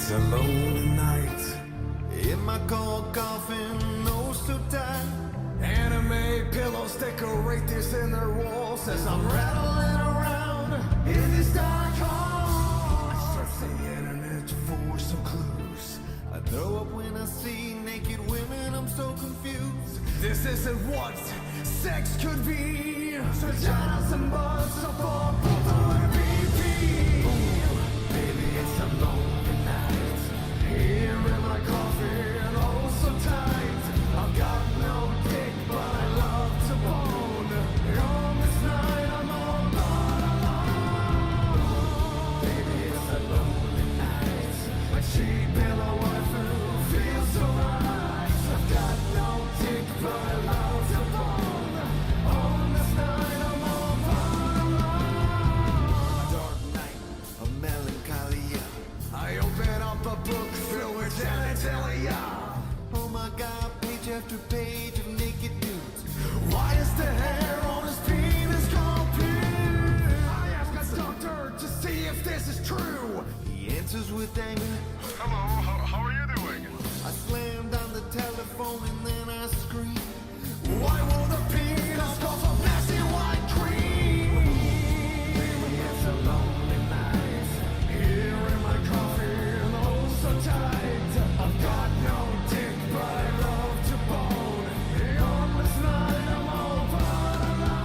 it's a lonely night in my cold coffin, oh so tight. Anime pillows decorate this inner walls as I'm rattling around in this dark hall. I search the internet for some clues. I throw up when I see naked women, I'm so confused. This isn't what sex could be. So shout out some buzz so for MVP. Baby, it's a lonely night here in my coffin, oh so tight. I've got no dick, but I love to bone. On this night, I'm all but alone. Baby, it's a lonely night. My cheap pillow waifu feels so right. I've got no dick, but I love to bone. On this night, I'm all but alone. A dark night of melancholia. I open up a book filled with genitalia. Oh my God, page after page of naked dudes. Why is the hair on his penis confused? I ask a doctor to see if this is true. He answers with anger. Hello, how are you doing? I slammed on the telephone and then I screamed. Why won't the penis go for messy white cream? Baby, it's a lonely night here in my coffin, oh so tight. I've got no dick, but I love to bone. On this night, I'm all but alone.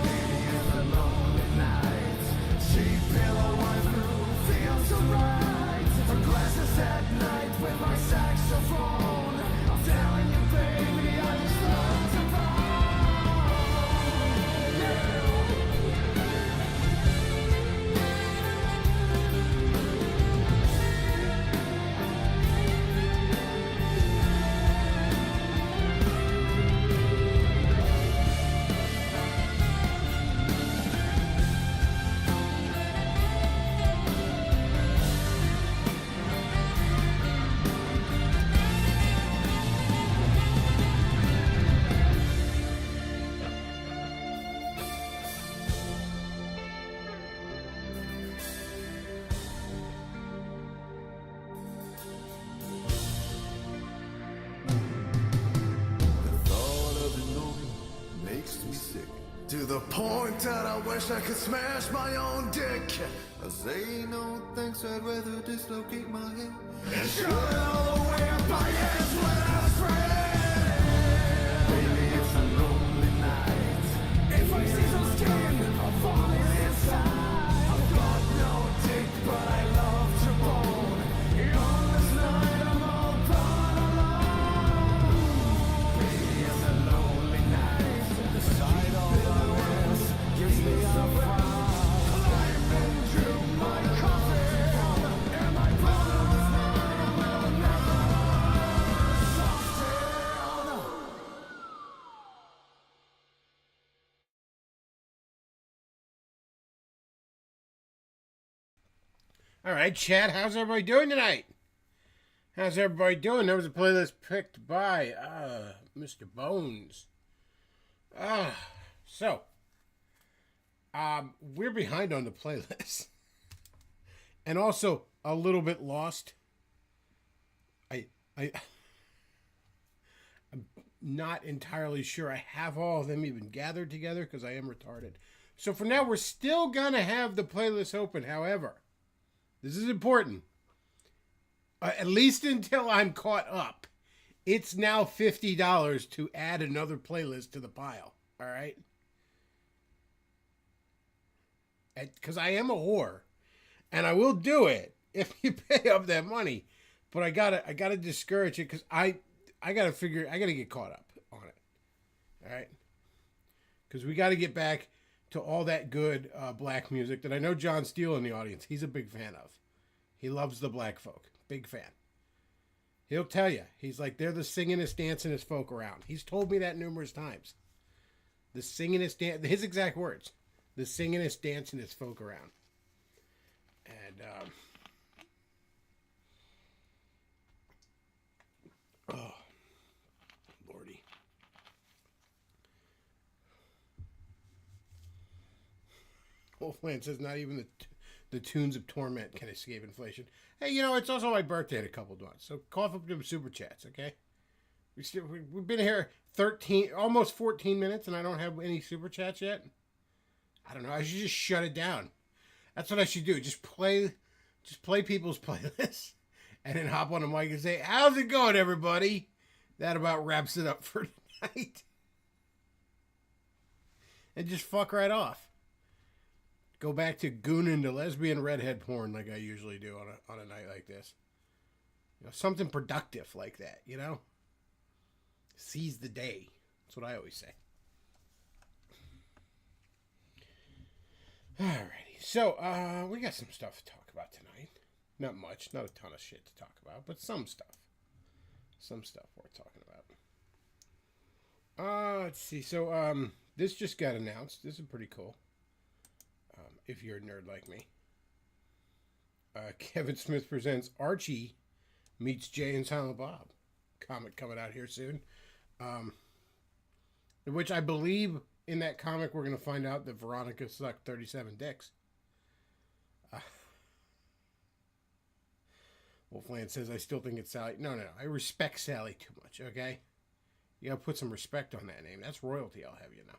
Baby, it's a lonely night. Cheap pillow waifu feels so right. For glasses at night with my saxophone. I'm telling you, baby, I just love to bone. Yeah. The thought of it all makes me sick. To the point that I wish I could smash my own dick. I say no thanks, I'd rather dislocate my head and shut it all away up my hands when I was ready. Baby, it's a lonely night. If I see some skin, I'll fall inside. I've got no dick, but I love to bone. On this night, I'm all but alone. Baby, it's a lonely night. The sight of the west gives me a frown. Climb into my coffin, and my bottom's will never soften. All right, chat. How's everybody doing tonight? How's everybody doing? There was a playlist picked by Mr. Bones. So we're behind on the playlist, and also a little bit lost. I'm not entirely sure I have all of them even gathered together because I am retarded. So for now, we're still gonna have the playlist open. However, this is important. At least until I'm caught up. It's now $50 to add another playlist to the pile. All right? Because I am a whore. And I will do it if you pay up that money. But I gotta discourage it because I gotta get caught up on it. All right? Because we gotta get back to all that good black music that I know John Steele in the audience. He's a big fan of. He loves the black folk. Big fan. He'll tell you. He's like, they're the singingest, dancingest folk around. He's told me that numerous times. The singingest, his exact words. The singingest, dancingest folk around. And, oh, Lordy. Wolfman says not even the tunes of torment can escape inflation. Hey, you know, it's also my birthday in a couple of months, so cough up them super chats, okay? We've been here 13, almost 14 minutes, and I don't have any super chats yet. I don't know. I should just shut it down. That's what I should do. Just play people's playlists, and then hop on the mic and say, "How's it going, everybody?" That about wraps it up for tonight. And just fuck right off. Go back to gooning to lesbian redhead porn like I usually do on a night like this. You know, something productive like that, you know? Seize the day. That's what I always say. Alrighty. So, we got some stuff to talk about tonight. Not much. Not a ton of shit to talk about, but some stuff. Some stuff worth talking about. Let's see. So, this just got announced. This is pretty cool. If you're a nerd like me. Kevin Smith presents Archie Meets Jay and Silent Bob. Comic coming out here soon. Which I believe in that comic we're going to find out that Veronica sucked 37 dicks. Wolfland says, I still think it's Sally. No. I respect Sally too much, okay? You gotta put some respect on that name. That's royalty, I'll have you know.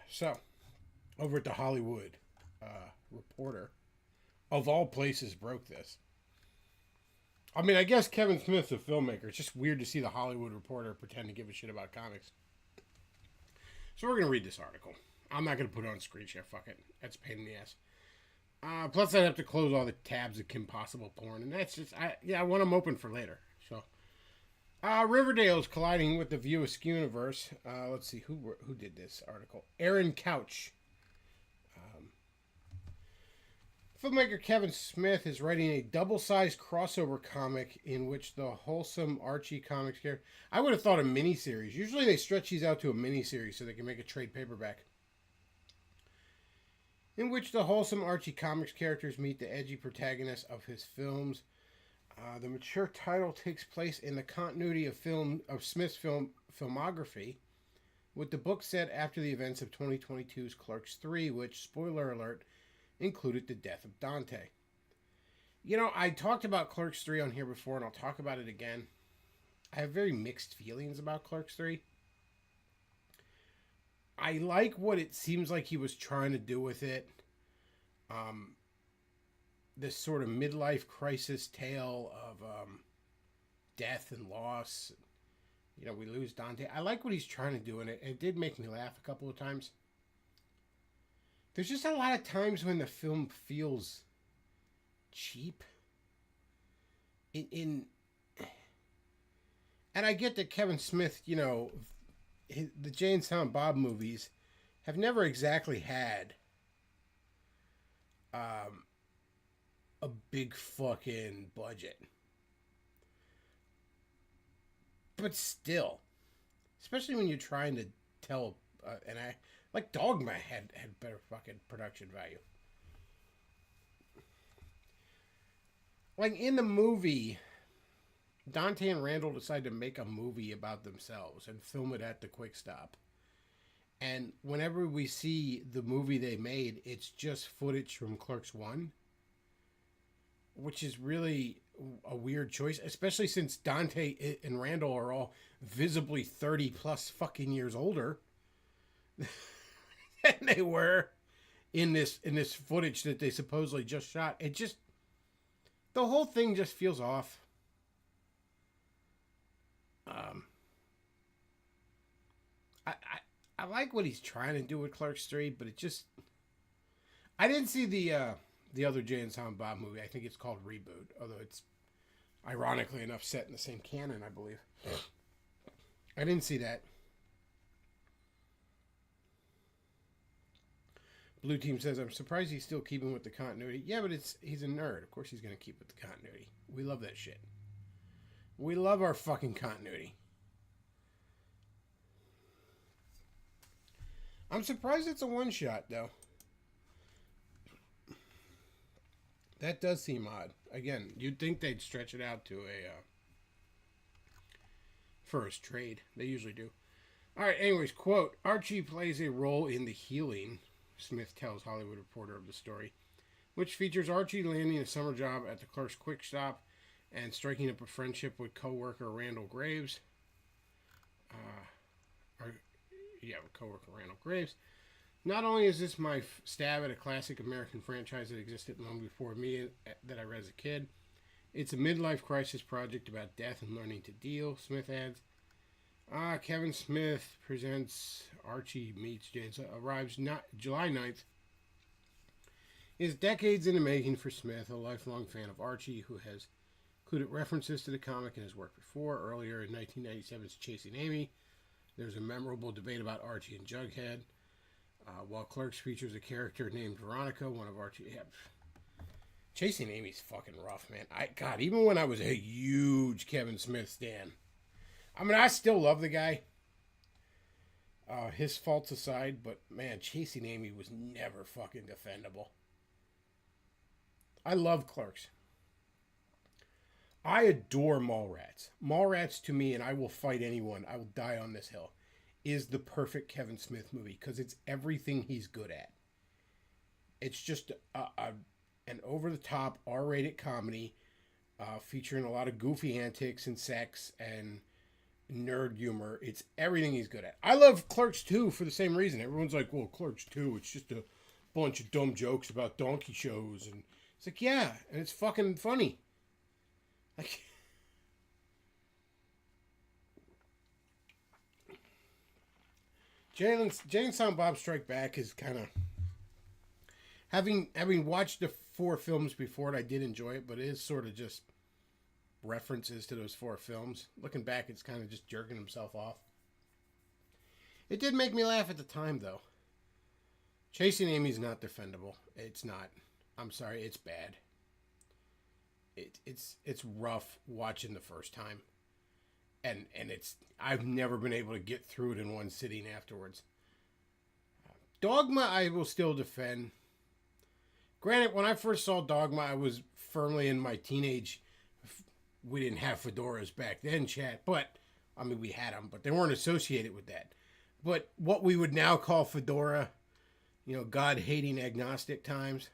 So, over at the Hollywood Reporter, of all places, broke this. I mean, I guess Kevin Smith's a filmmaker. It's just weird to see the Hollywood Reporter pretend to give a shit about comics. So we're going to read this article. I'm not going to put it on screen share. Fuck it. That's a pain in the ass. Plus, I'd have to close all the tabs of Kim Possible porn. And that's just... I want them open for later. So... Riverdale's colliding with the View Askew universe. Let's see, who did this article? Aaron Couch. Filmmaker Kevin Smith is writing a double-sized crossover comic in which the wholesome Archie comics character... I would have thought a miniseries. Usually they stretch these out to a miniseries so they can make a trade paperback. In which the wholesome Archie comics characters meet the edgy protagonists of his films. The mature title takes place in the continuity of Smith's filmography, with the book set after the events of 2022's Clerks 3, which, spoiler alert, included the death of Dante. You know, I talked about Clerks 3 on here before, and I'll talk about it again. I have very mixed feelings about Clerks 3. I like what it seems like he was trying to do with it. This sort of midlife crisis tale of death and loss. You know, we lose Dante. I like what he's trying to do in it. It did make me laugh a couple of times. There's just a lot of times when the film feels cheap. And I get that Kevin Smith, you know, the Jay and Silent Bob movies have never exactly had a big fucking budget. But still, especially when you're trying to tell, like Dogma had better fucking production value. Like in the movie, Dante and Randall decide to make a movie about themselves and film it at the Quick Stop. And whenever we see the movie they made, it's just footage from Clerks 1. Which is really a weird choice, especially since Dante and Randall are all visibly 30 plus fucking years older than they were in this footage that they supposedly just shot. It just, the whole thing just feels off. I like what he's trying to do with Clerks 3, but it just, I didn't see the other Jay and Silent Bob movie. I think it's called Reboot, although it's ironically enough set in the same canon, I believe. I didn't see that. Blue Team says, I'm surprised he's still keeping with the continuity. Yeah, but he's a nerd. Of course he's going to keep with the continuity. We love that shit. We love our fucking continuity. I'm surprised it's a one-shot, though. That does seem odd. Again, you'd think they'd stretch it out to a first trade. They usually do. All right, anyways, quote, Archie plays a role in the healing Smith tells Hollywood Reporter of the story, which features Archie landing a summer job at the Clerks Quick Stop and striking up a friendship with co-worker Randall Graves. Co-worker Randall Graves. Not only is this my stab at a classic American franchise that existed long before me that I read as a kid, it's a midlife crisis project about death and learning to deal, Smith adds. Kevin Smith presents Archie Meets Jane, arrives July 9th. Is decades in the making for Smith, a lifelong fan of Archie who has included references to the comic in his work before. Earlier in 1997's Chasing Amy, there's a memorable debate about Archie and Jughead. While Clerks features a character named Veronica, one of Archie... Yeah, Chasing Amy's fucking rough, man. God, even when I was a huge Kevin Smith stan, I mean, I still love the guy. His faults aside, but man, Chasing Amy was never fucking defendable. I love Clerks. I adore Mallrats. Mallrats to me, and I will fight anyone, I will die on this hill, is the perfect Kevin Smith movie because it's everything he's good at. It's just an over-the-top R-rated comedy featuring a lot of goofy antics and sex and nerd humor. It's everything he's good at. I love Clerks 2 for the same reason. Everyone's like, well, Clerks 2, it's just a bunch of dumb jokes about donkey shows. And it's like, yeah, and it's fucking funny. Like... Jay and Silent Bob Strike Back is kind of... Having watched the 4 films before it, I did enjoy it, but it is sort of just references to those 4 films. Looking back, it's kind of just jerking himself off. It did make me laugh at the time, though. Chasing Amy's not defendable. It's not. I'm sorry, it's bad. It's rough watching the first time. And I've never been able to get through it in one sitting afterwards. Dogma, I will still defend. Granted, when I first saw Dogma, I was firmly in my teenage... We didn't have fedoras back then, chat. But, I mean, we had them, but they weren't associated with that. But what we would now call fedora, God-hating agnostic times.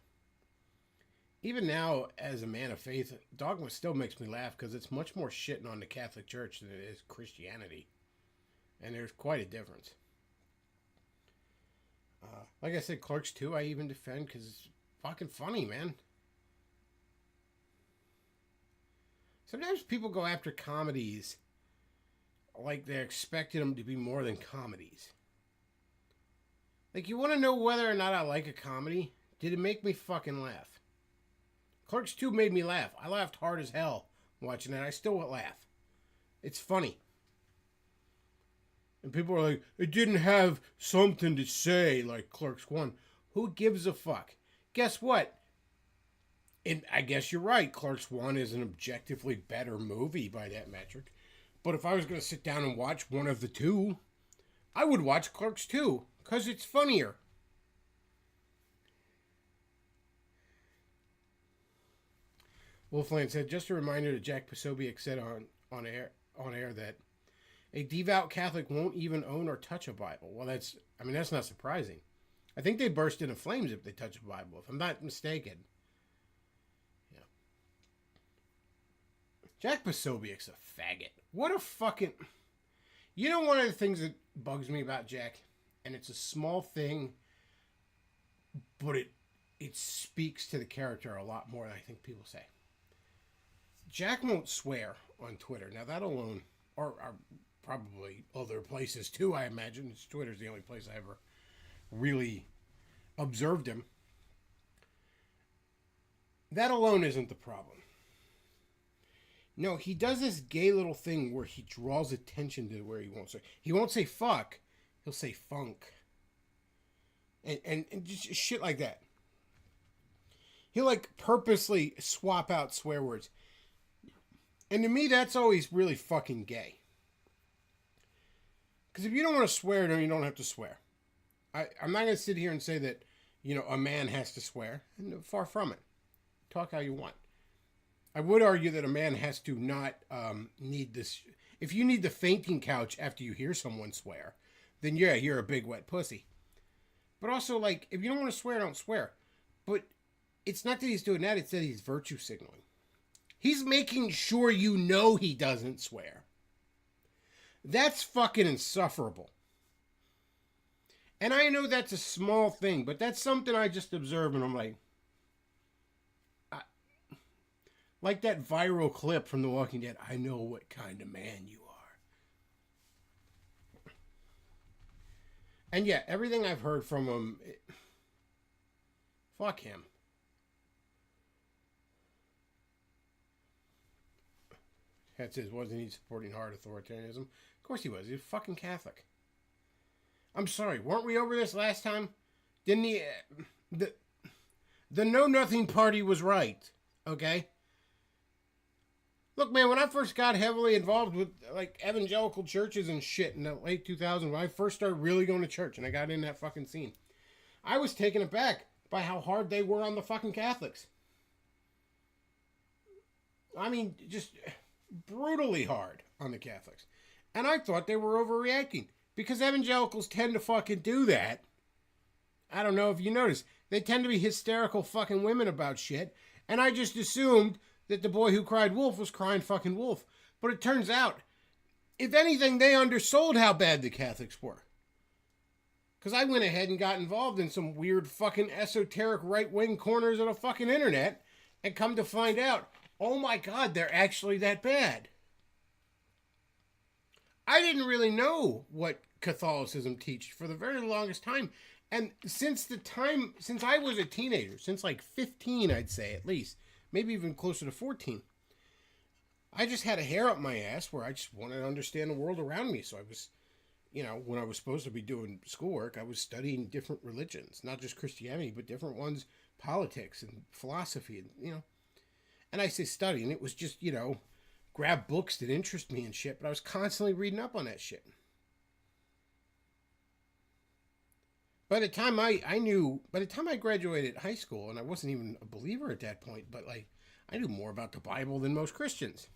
Even now, as a man of faith, Dogma still makes me laugh because it's much more shitting on the Catholic Church than it is Christianity. And there's quite a difference. Like I said, Clerks 2 I even defend because it's fucking funny, man. Sometimes people go after comedies like they're expecting them to be more than comedies. Like, you want to know whether or not I like a comedy? Did it make me fucking laugh? Clerks 2 made me laugh. I laughed hard as hell watching it. I still laugh. It's funny. And people are like, it didn't have something to say like Clerks 1. Who gives a fuck? Guess what? And I guess you're right. Clerks 1 is an objectively better movie by that metric. But if I was going to sit down and watch one of the two, I would watch Clerks 2 because it's funnier. Wolfland said, just a reminder that Jack Posobiec said on air that a devout Catholic won't even own or touch a Bible. Well, that's not surprising. I think they burst into flames if they touch a Bible, if I'm not mistaken. Yeah. Jack Posobiec's a faggot. What a fucking... one of the things that bugs me about Jack, and it's a small thing, but it speaks to the character a lot more than I think people say. Jack won't swear on Twitter. Now, that alone, or probably other places too, I imagine. Twitter's the only place I ever really observed him. That alone isn't the problem. No, he does this gay little thing where he draws attention to where he won't say. He won't say fuck. He'll say funk. And just shit like that. He'll purposely swap out swear words. And to me, that's always really fucking gay. Because if you don't want to swear, then you don't have to swear. I'm not going to sit here and say that, a man has to swear. Far from it. Talk how you want. I would argue that a man has to not need this. If you need the fainting couch after you hear someone swear, then yeah, you're a big wet pussy. But also, like, if you don't want to swear, don't swear. But it's not that he's doing that, it's that he's virtue signaling. He's making sure you know he doesn't swear. That's fucking insufferable. And I know that's a small thing, but that's something I just observe and I'm like that viral clip from The Walking Dead, I know what kind of man you are. And yeah, everything I've heard from him, fuck him. That says, wasn't he supporting hard authoritarianism? Of course he was. He was fucking Catholic. I'm sorry, weren't we over this last time? Didn't he? The Know Nothing Party was right, okay? Look, man, when I first got heavily involved with, like, evangelical churches and shit in the late 2000s, when I first started really going to church and I got in that fucking scene, I was taken aback by how hard they were on the fucking Catholics. I mean, just brutally hard on the Catholics. And I thought they were overreacting. Because evangelicals tend to fucking do that. I don't know if you noticed. They tend to be hysterical fucking women about shit. And I just assumed that the boy who cried wolf was crying fucking wolf. But it turns out, if anything, they undersold how bad the Catholics were. Because I went ahead and got involved in some weird fucking esoteric right-wing corners of the fucking internet. And come to find out, oh my God, they're actually that bad. I didn't really know what Catholicism teaches for the very longest time. And since I was a teenager, since like 15, I'd say at least, maybe even closer to 14, I just had a hair up my ass where I just wanted to understand the world around me. So I was, when I was supposed to be doing schoolwork, I was studying different religions, not just Christianity, but different ones, politics and philosophy, and, and I say studying, it was just, grab books that interest me and shit, but I was constantly reading up on that shit. By the time I graduated high school, and I wasn't even a believer at that point, but like, I knew more about the Bible than most Christians.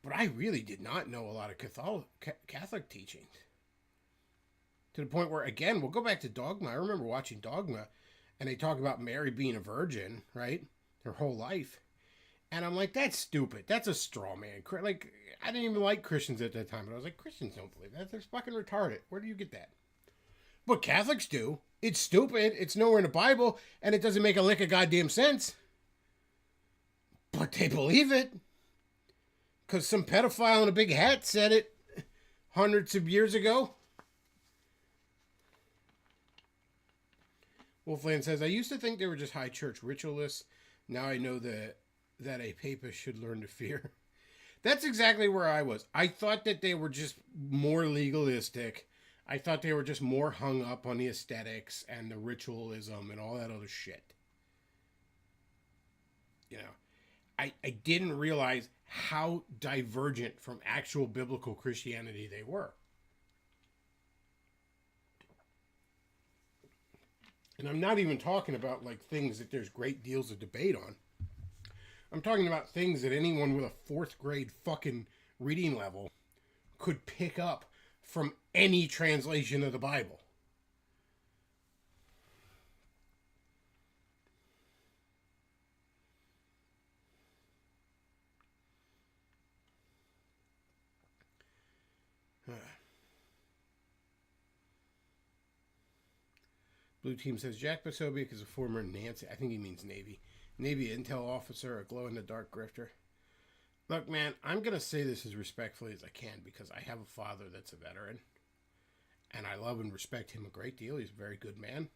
But I really did not know a lot of Catholic teachings. To the point where, again, we'll go back to Dogma. I remember watching Dogma, and they talk about Mary being a virgin, right? Her whole life. And I'm like, that's stupid. That's a straw man. Like, I didn't even like Christians at that time, but I was like, Christians don't believe that. They're fucking retarded. Where do you get that? But Catholics do. It's stupid. It's nowhere in the Bible, and it doesn't make a lick of goddamn sense. But they believe it. Because some pedophile in a big hat said it hundreds of years ago. Wolfland says, I used to think they were just high church ritualists. Now I know that a papist should learn to fear. That's exactly where I was. I thought that they were just more legalistic. I thought they were just more hung up on the aesthetics and the ritualism and all that other shit. I didn't realize how divergent from actual biblical Christianity they were. And I'm not even talking about like things that there's great deals of debate on. I'm talking about things that anyone with a 4th grade fucking reading level could pick up from any translation of the Bible. Blue Team says, Jack Posobiec is a former Nancy, I think he means Navy intel officer, a glow-in-the-dark grifter. Look, man, I'm going to say this as respectfully as I can because I have a father that's a veteran. And I love and respect him a great deal. He's a very good man.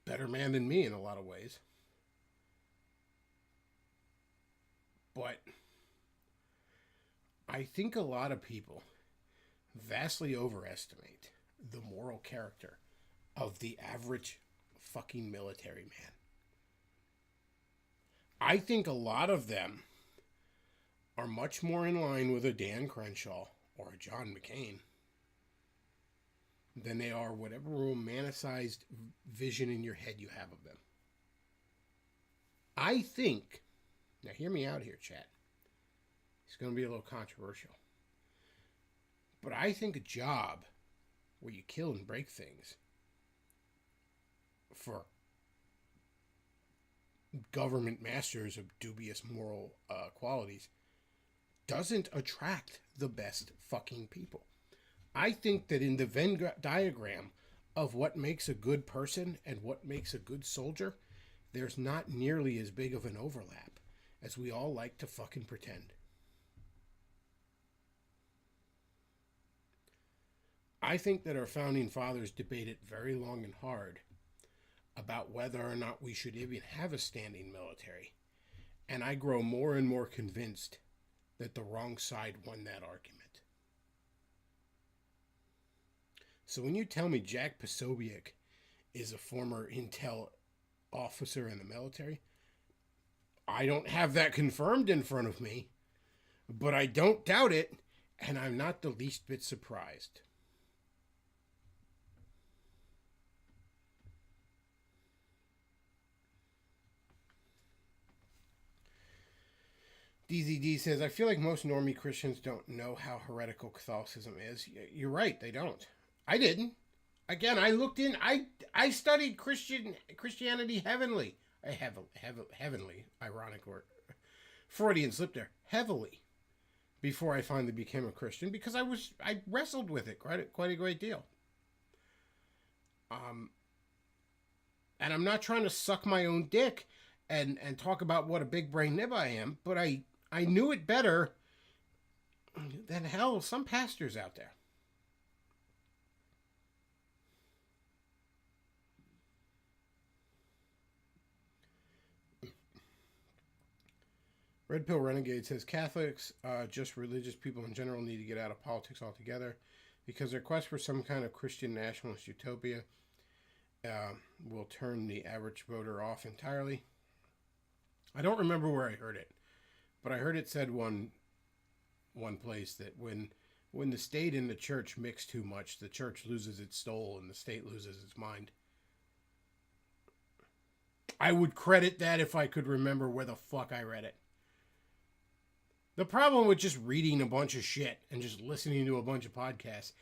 Better man than me in a lot of ways. But I think a lot of people vastly overestimate the moral character of the average fucking military man. I think a lot of them are much more in line with a Dan Crenshaw or a John McCain than they are whatever romanticized vision in your head you have of them. I think, now hear me out here, chat. He's going to be a little controversial. But I think a job where you kill and break things for government masters of dubious moral qualities doesn't attract the best fucking people. I think that in the Venn diagram of what makes a good person and what makes a good soldier, there's not nearly as big of an overlap as we all like to fucking pretend. I think that our founding fathers debated very long and hard about whether or not we should even have a standing military. And I grow more and more convinced that the wrong side won that argument. So when you tell me Jack Posobiec is a former intel officer in the military, I don't have that confirmed in front of me, but I don't doubt it, and I'm not the least bit surprised. DZD says, I feel like most normie Christians don't know how heretical Catholicism is. You're right, they don't. I didn't. Again, I looked in. I studied Christianity heavenly. Heavenly, ironic word. Freudian slip there. Heavily. Before I finally became a Christian, because I wrestled with it quite a great deal. And I'm not trying to suck my own dick and talk about what a big brain nib I am, but I knew it better than hell some pastors out there. Red Pill Renegade says Catholics, just religious people in general, need to get out of politics altogether because their quest for some kind of Christian nationalist utopia will turn the average voter off entirely. I don't remember where I heard it, but I heard it said one place that when the state and the church mix too much, the church loses its soul and the state loses its mind. I would credit that if I could remember where the fuck I read it. The problem with just reading a bunch of shit and just listening to a bunch of podcasts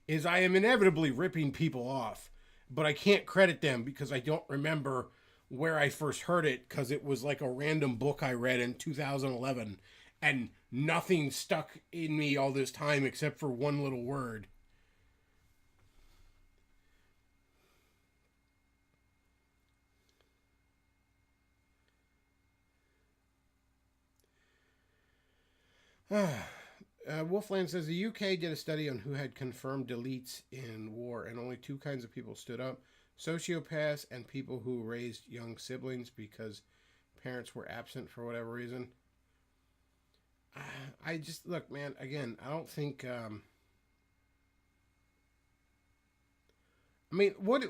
is I am inevitably ripping people off, but I can't credit them because I don't remember where I first heard it because it was like a random book I read in 2011 and nothing stuck in me all this time except for one little word. Wolfland says the UK did a study on who had confirmed deletes in war, and only two kinds of people stood up: sociopaths and people who raised young siblings because parents were absent for whatever reason. I just, look, man, again, I don't think, I mean, what,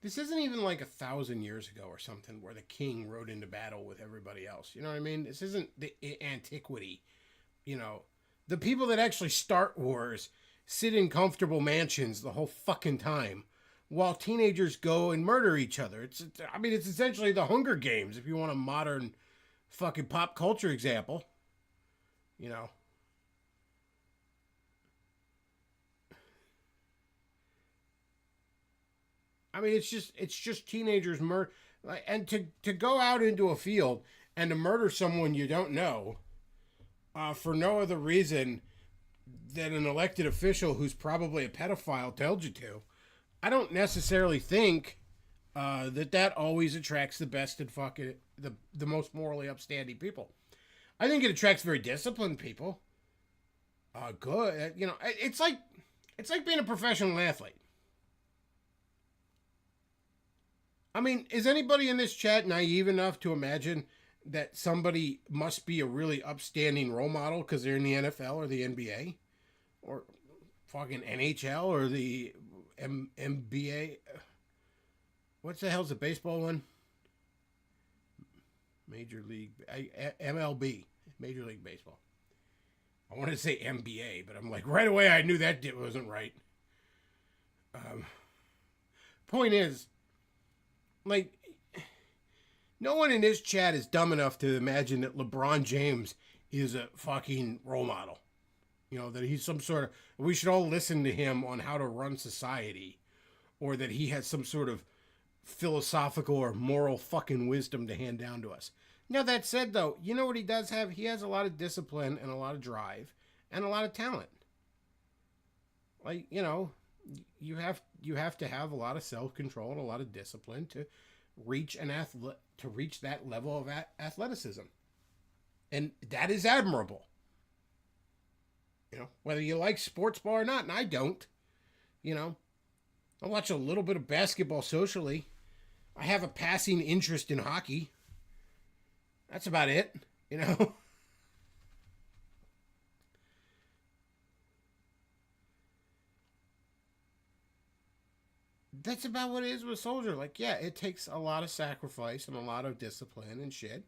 this isn't even like 1,000 years ago or something where the king rode into battle with everybody else. You know what I mean? This isn't the antiquity. You know, the people that actually start wars sit in comfortable mansions the whole fucking time while teenagers go and murder each other. It's essentially the Hunger Games if you want a modern fucking pop culture example. You know. I mean, it's just teenagers murder, and to go out into a field and to murder someone you don't know, for no other reason than an elected official who's probably a pedophile told you to. I don't necessarily think that always attracts the best and fucking the most morally upstanding people. I think it attracts very disciplined people. Good, you know, it's like being a professional athlete. I mean, is anybody in this chat naive enough to imagine that somebody must be a really upstanding role model because they're in the NFL or the NBA or fucking NHL or the MBA? What's the hell's the baseball one? Major League, MLB, Major League Baseball. I wanted to say MBA, but I'm like, right away I knew that wasn't right. Point is, like, No one in this chat is dumb enough to imagine that LeBron James is a fucking role model. You know, that he's some sort of, we should all listen to him on how to run society, or that he has some sort of philosophical or moral fucking wisdom to hand down to us. Now, that said, though, you know what he does have? He has a lot of discipline and a lot of drive and a lot of talent. Like, you know, you have to have a lot of self-control and a lot of discipline to reach that level of athleticism. And that is admirable. You know, whether you like sports ball or not, and I don't. You know, I watch a little bit of basketball socially. I have a passing interest in hockey. That's about it, you know. That's about what it is with Soldier. Like, yeah, it takes a lot of sacrifice and a lot of discipline and shit.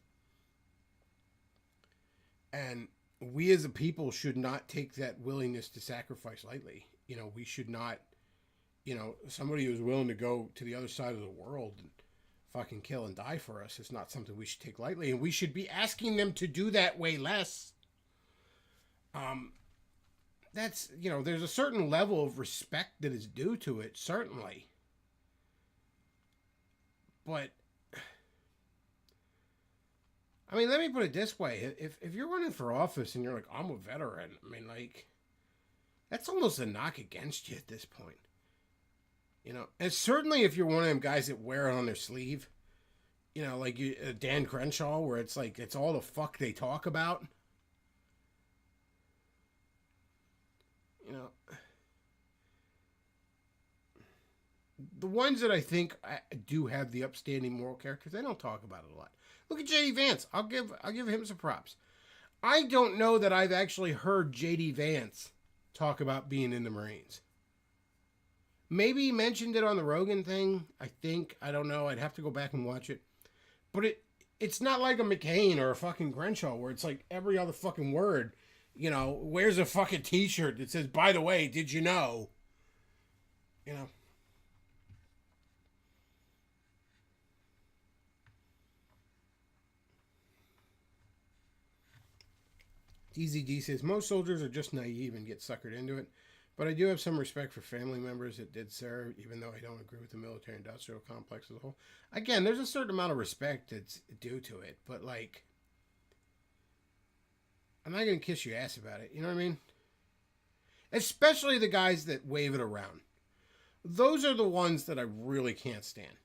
And we as a people should not take that willingness to sacrifice lightly. You know, we should not, you know, somebody who's willing to go to the other side of the world and fucking kill and die for us is not something we should take lightly. And we should be asking them to do that way less. That's, you know, there's a certain level of respect that is due to it, certainly. But, I mean, let me put it this way. If you're running for office and you're like, I'm a veteran, I mean, like, that's almost a knock against you at this point. You know, and certainly if you're one of them guys that wear it on their sleeve, you know, like Dan Crenshaw, where it's like, it's all the fuck they talk about. You know, the ones that I think do have the upstanding moral characters, they don't talk about it a lot. Look at J.D. Vance. I'll give him some props. I don't know that I've actually heard J.D. Vance talk about being in the Marines. Maybe he mentioned it on the Rogan thing. I think. I don't know. I'd have to go back and watch it. But it's not like a McCain or a fucking Crenshaw where it's like every other fucking word, you know, wears a fucking t-shirt that says, by the way, did you know? You know. DZD says, most soldiers are just naive and get suckered into it. But I do have some respect for family members that did serve, even though I don't agree with the military-industrial complex as a whole. Again, there's a certain amount of respect that's due to it, but, like, I'm not going to kiss your ass about it, you know what I mean? Especially the guys that wave it around. Those are the ones that I really can't stand.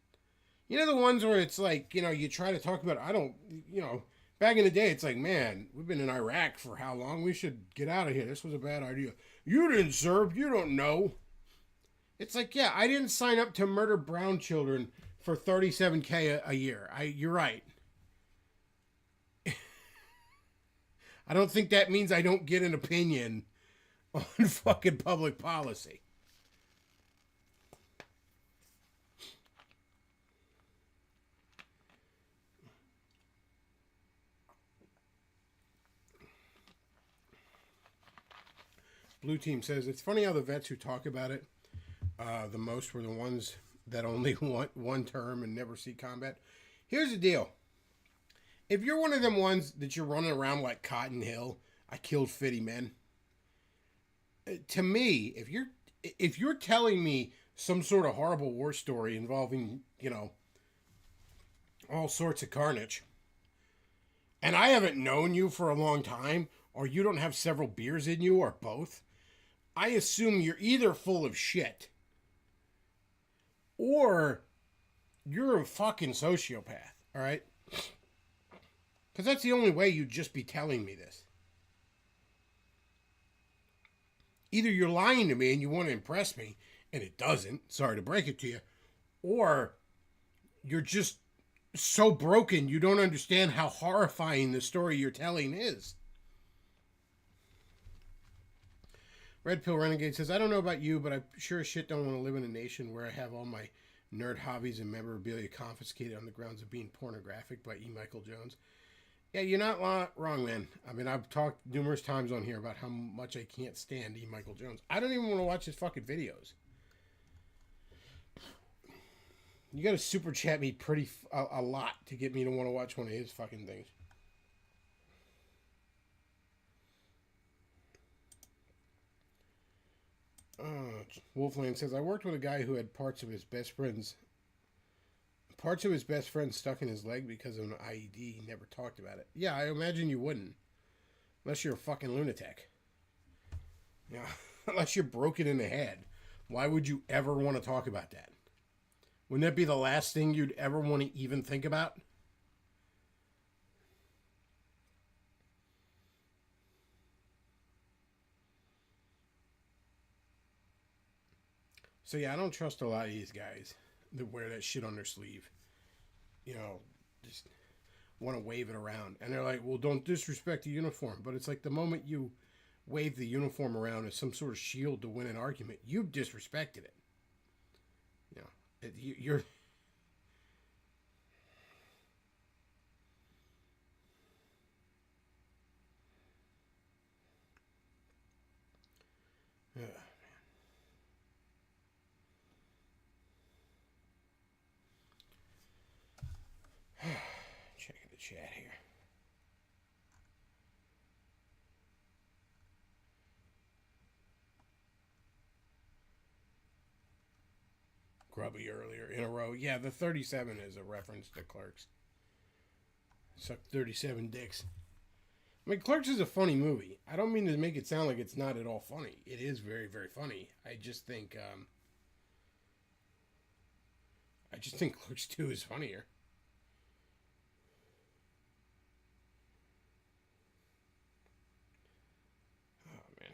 You know, the ones where it's like, you know, you try to talk about, you know, back in the day, it's like, man, we've been in Iraq for how long? We should get out of here. This was a bad idea. You didn't serve. You don't know. It's like, yeah, I didn't sign up to murder brown children for $37K a year. You're right. I don't think that means I don't get an opinion on fucking public policy. Blue Team says, it's funny how the vets who talk about it the most were the ones that only want one term and never see combat. Here's the deal. If you're one of them ones that you're running around like Cotton Hill, I killed 50 men. To me, if you're telling me some sort of horrible war story involving, you know, all sorts of carnage, and I haven't known you for a long time, or you don't have several beers in you, or both, I assume you're either full of shit or you're a fucking sociopath, all right? Because that's the only way you'd just be telling me this. Either you're lying to me and you want to impress me, and it doesn't, sorry to break it to you, or you're just so broken you don't understand how horrifying the story you're telling is. Red Pill Renegade says, I don't know about you, but I sure as shit don't want to live in a nation where I have all my nerd hobbies and memorabilia confiscated on the grounds of being pornographic by E. Michael Jones. Yeah, you're not wrong, man. I mean, I've talked numerous times on here about how much I can't stand E. Michael Jones. I don't even want to watch his fucking videos. You got to super chat me a lot to get me to want to watch one of his fucking things. Wolfland says, I worked with a guy who had parts of his best friend stuck in his leg because of an IED. He never talked about it. Yeah, I imagine you wouldn't. Unless you're a fucking lunatic. Yeah. Unless you're broken in the head. Why would you ever want to talk about that? Wouldn't that be the last thing you'd ever want to even think about? So yeah, I don't trust a lot of these guys that wear that shit on their sleeve. You know, just want to wave it around. And they're like, well, don't disrespect the uniform. But it's like the moment you wave the uniform around as some sort of shield to win an argument, you've disrespected it. You know, you're... Checking the chat here. Grubby earlier in a row. Yeah, the 37 is a reference to Clerks. Suck 37 dicks. I mean, Clerks is a funny movie. I don't mean to make it sound like it's not at all funny. It is very, very funny. I just think Clerks 2 is funnier. Oh, man.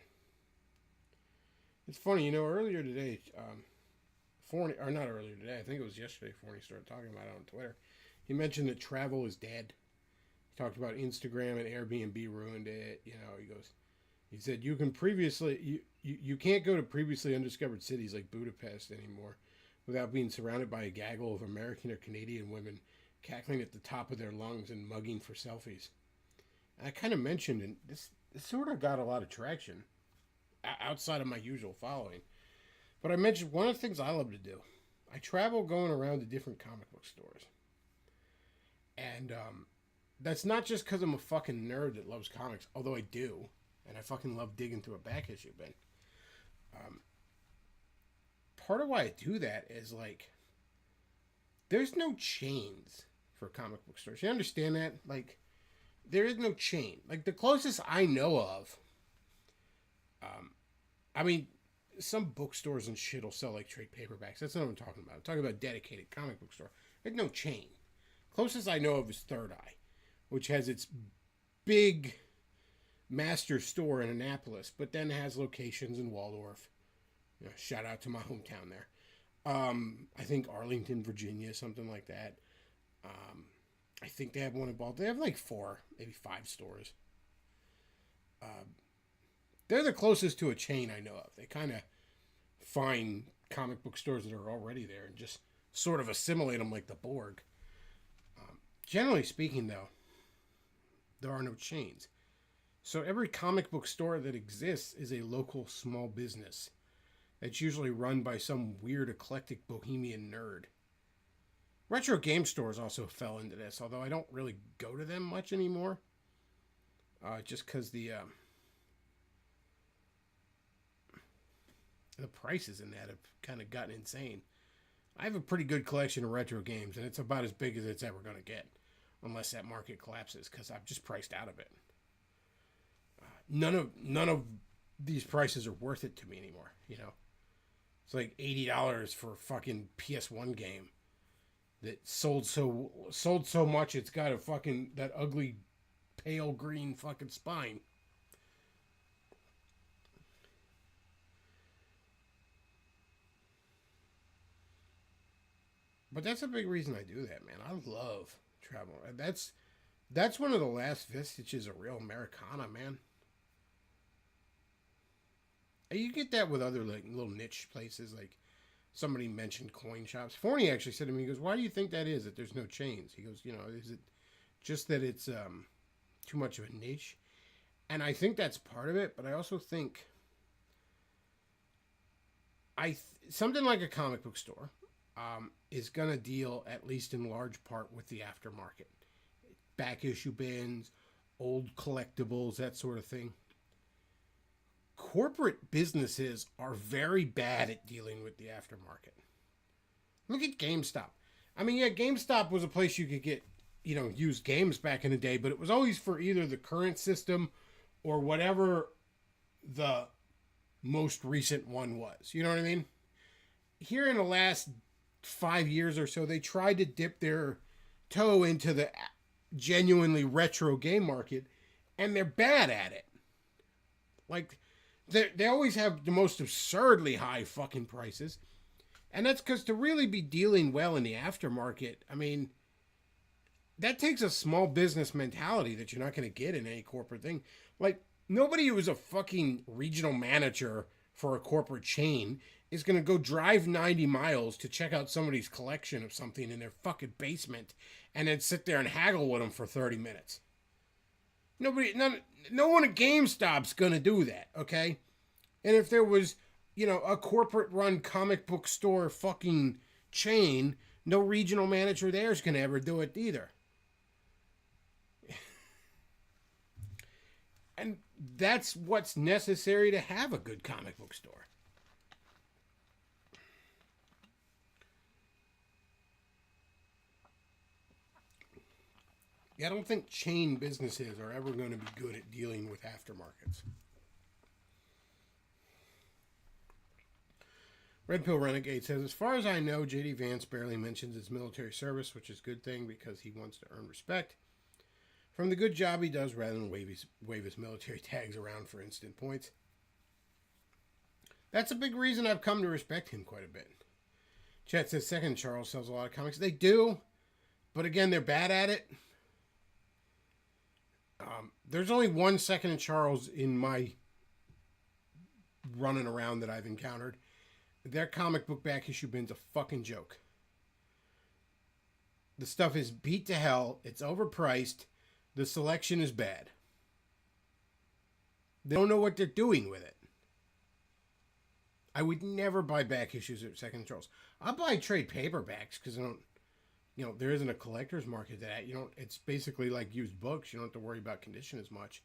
It's funny, you know, earlier today, Forney, or not earlier today, I think it was yesterday, Forney started talking about it on Twitter. He mentioned that travel is dead. He talked about Instagram and Airbnb ruined it. You know, he said you can't go to previously undiscovered cities like Budapest anymore without being surrounded by a gaggle of American or Canadian women cackling at the top of their lungs and mugging for selfies. And I kind of mentioned, and this sort of got a lot of traction outside of my usual following. But I mentioned one of the things I love to do. I travel going around to different comic book stores. And that's not just because I'm a fucking nerd that loves comics, although I do. And I fucking love digging through a back issue bin. Part of why I do that is like, there's no chains for comic book stores. You understand that? Like, there is no chain. Like, the closest I know of, I mean, some bookstores and shit will sell like trade paperbacks. That's not what I'm talking about. I'm talking about a dedicated comic book store. There's no chain. Closest I know of is Third Eye, which has its big master store in Annapolis, but then has locations in Waldorf. You know, shout out to my hometown there. I think Arlington, Virginia, something like that. I think they have one in Baltimore. They have like 4, maybe 5 stores. They're the closest to a chain I know of. They kind of find comic book stores that are already there and just sort of assimilate them like the Borg. Generally speaking, though, there are no chains. So every comic book store that exists is a local small business. It's usually run by some weird eclectic bohemian nerd. Retro game stores also fell into this, although I don't really go to them much anymore. Just because the prices in that have kind of gotten insane. I have a pretty good collection of retro games, and it's about as big as it's ever going to get. Unless that market collapses, because I've just priced out of it. None of these prices are worth it to me anymore, you know? It's like $80 for a fucking PS1 game that sold so much it's got a fucking, that ugly pale green fucking spine. But that's a big reason I do that, man. I love travel. That's one of the last vestiges of real Americana, man. And you get that with other like little niche places, like somebody mentioned coin shops. Forney actually said to me, he goes, "Why do you think that is? That there's no chains?" He goes, "You know, is it just that it's too much of a niche?" And I think that's part of it, but I also think something like a comic book store. is going to deal, at least in large part, with the aftermarket. Back issue bins, old collectibles, that sort of thing. Corporate businesses are very bad at dealing with the aftermarket. Look at GameStop. I mean, yeah, GameStop was a place you could get, used games back in the day, but it was always for either the current system or whatever the most recent one was. You know what I mean? Here in the last 5 years or so, they tried to dip their toe into the genuinely retro game market, and they're bad at it. Like, they always have the most absurdly high fucking prices. And that's because to really be dealing well in the aftermarket, I mean, that takes a small business mentality that you're not going to get in any corporate thing. Like, nobody who is a fucking regional manager for a corporate chain is going to go drive 90 miles to check out somebody's collection of something in their fucking basement and then sit there and haggle with them for 30 minutes. No one at GameStop's going to do that, okay? And if there was, a corporate-run comic book store fucking chain, no regional manager there is going to ever do it either. And that's what's necessary to have a good comic book store. I don't think chain businesses are ever going to be good at dealing with aftermarkets. Red Pill Renegade says, as far as I know, J.D. Vance barely mentions his military service, which is a good thing because he wants to earn respect from the good job he does rather than wave his military tags around for instant points. That's a big reason I've come to respect him quite a bit. Chat says, Second Charles sells a lot of comics. They do, but again, they're bad at it. There's only one Second and Charles in my running around that I've encountered. Their comic book back issue bin's a fucking joke. The stuff is beat to hell. It's overpriced. The selection is bad. They don't know what they're doing with it. I would never buy back issues at Second and Charles. I'll buy trade paperbacks because I don't... there isn't a collector's market to that. It's basically like used books. You don't have to worry about condition as much.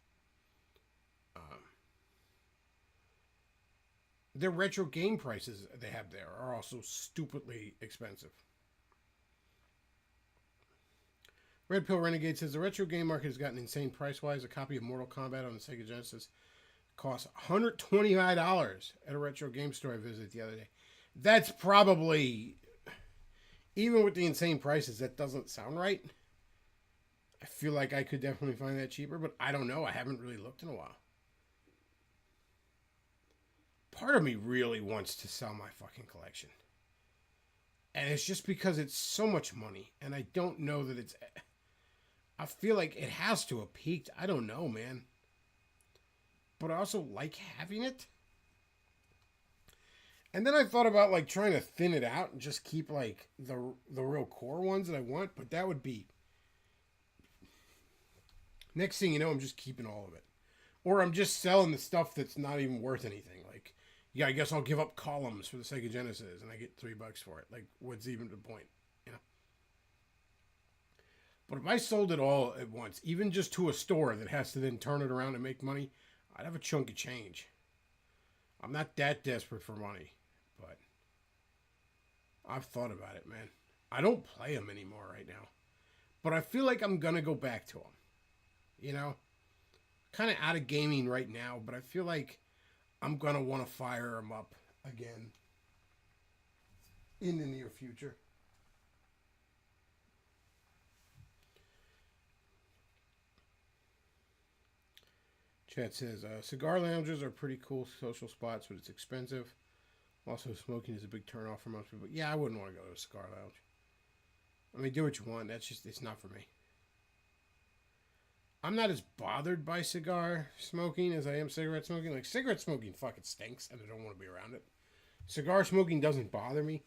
Their retro game prices they have there are also stupidly expensive. Red Pill Renegade says, the retro game market has gotten insane price-wise. A copy of Mortal Kombat on the Sega Genesis costs $125 at a retro game store I visited the other day. That's probably... Even with the insane prices, that doesn't sound right. I feel like I could definitely find that cheaper, but I don't know. I haven't really looked in a while. Part of me really wants to sell my fucking collection. And it's just because it's so much money. And I don't know that it's... I feel like it has to have peaked. I don't know, man. But I also like having it. And then I thought about like trying to thin it out and just keep like the real core ones that I want, but that would be next thing you know, I'm just keeping all of it. Or I'm just selling the stuff that's not even worth anything. Like, yeah, I guess I'll give up columns for the Sega Genesis and I get $3 for it. Like, what's even the point? But if I sold it all at once, even just to a store that has to then turn it around and make money, I'd have a chunk of change. I'm not that desperate for money. But I've thought about it, man. I don't play them anymore right now. But I feel like I'm going to go back to them. Kind of out of gaming right now, but I feel like I'm going to want to fire them up again in the near future. Chat says, cigar lounges are pretty cool social spots, but it's expensive. Also, smoking is a big turnoff for most people. Yeah, I wouldn't want to go to a cigar lounge. I mean, do what you want. That's just, it's not for me. I'm not as bothered by cigar smoking as I am cigarette smoking. Like, cigarette smoking fucking stinks, and I don't want to be around it. Cigar smoking doesn't bother me.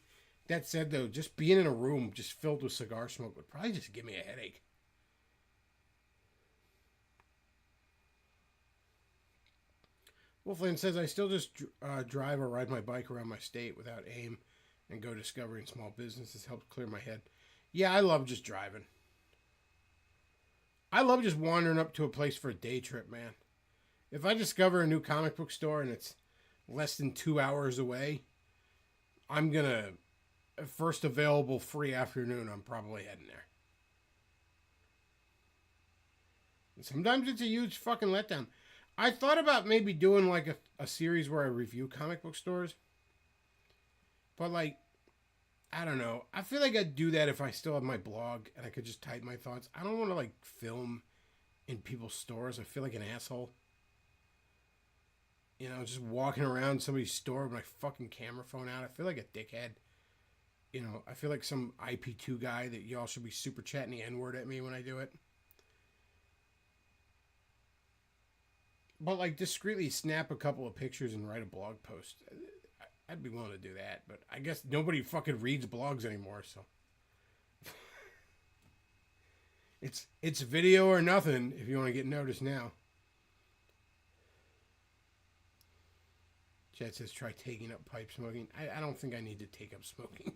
That said, though, just being in a room just filled with cigar smoke would probably just give me a headache. Wolfland says, I still just drive or ride my bike around my state without aim and go discovering small businesses helps clear my head. Yeah, I love just driving. I love just wandering up to a place for a day trip, man. If I discover a new comic book store and it's less than 2 hours away, I'm going to, first available free afternoon, I'm probably heading there. And sometimes it's a huge fucking letdown. I thought about maybe doing like a series where I review comic book stores. But like, I don't know. I feel like I'd do that if I still have my blog and I could just type my thoughts. I don't want to like film in people's stores. I feel like an asshole. You know, just walking around somebody's store with my fucking camera phone out. I feel like a dickhead. You know, I feel like some IP2 guy that y'all should be super chatting the N-word at me when I do it. But like discreetly snap a couple of pictures and write a blog post. I'd be willing to do that, but I guess nobody fucking reads blogs anymore, so. It's video or nothing if you want to get noticed now. Chad says try taking up pipe smoking. I don't think I need to take up smoking.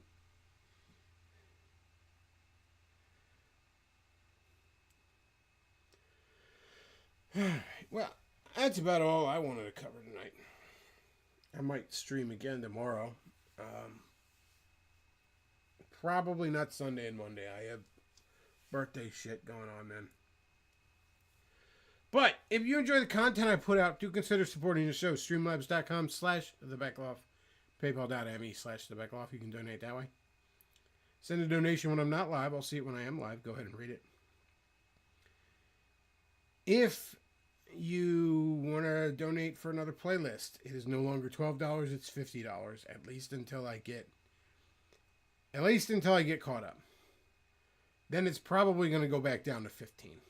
Alright, well, that's about all I wanted to cover tonight. I might stream again tomorrow. Probably not Sunday and Monday. I have birthday shit going on then. But if you enjoy the content I put out, do consider supporting the show. Streamlabs.com/thebackoff. PayPal.me/thebackoff. You can donate that way. Send a donation when I'm not live. I'll see it when I am live. Go ahead and read it. If you want to donate for another playlist, it is no longer $12, it's $50, at least until I get caught up. Then it's probably going to go back down to 15.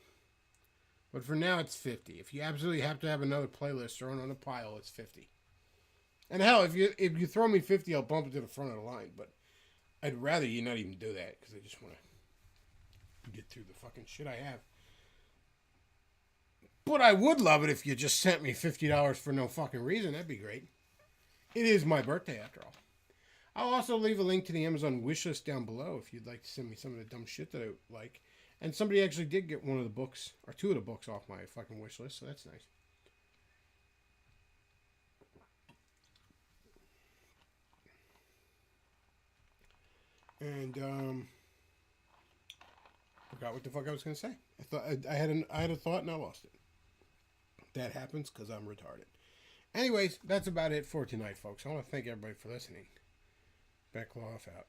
But for now it's 50. If you absolutely have to have another playlist thrown on the pile, it's 50. And hell, if you throw me 50, I'll bump it to the front of the line, but I'd rather you not even do that cuz I just want to get through the fucking shit I have. But I would love it if you just sent me $50 for no fucking reason. That'd be great. It is my birthday, after all. I'll also leave a link to the Amazon wishlist down below if you'd like to send me some of the dumb shit that I like. And somebody actually did get one of the books, or two of the books off my fucking wishlist, so that's nice. And, forgot what the fuck I was going to say. I had a thought and I lost it. That happens because I'm retarded. Anyways, that's about it for tonight, folks. I want to thank everybody for listening. Beckloff out.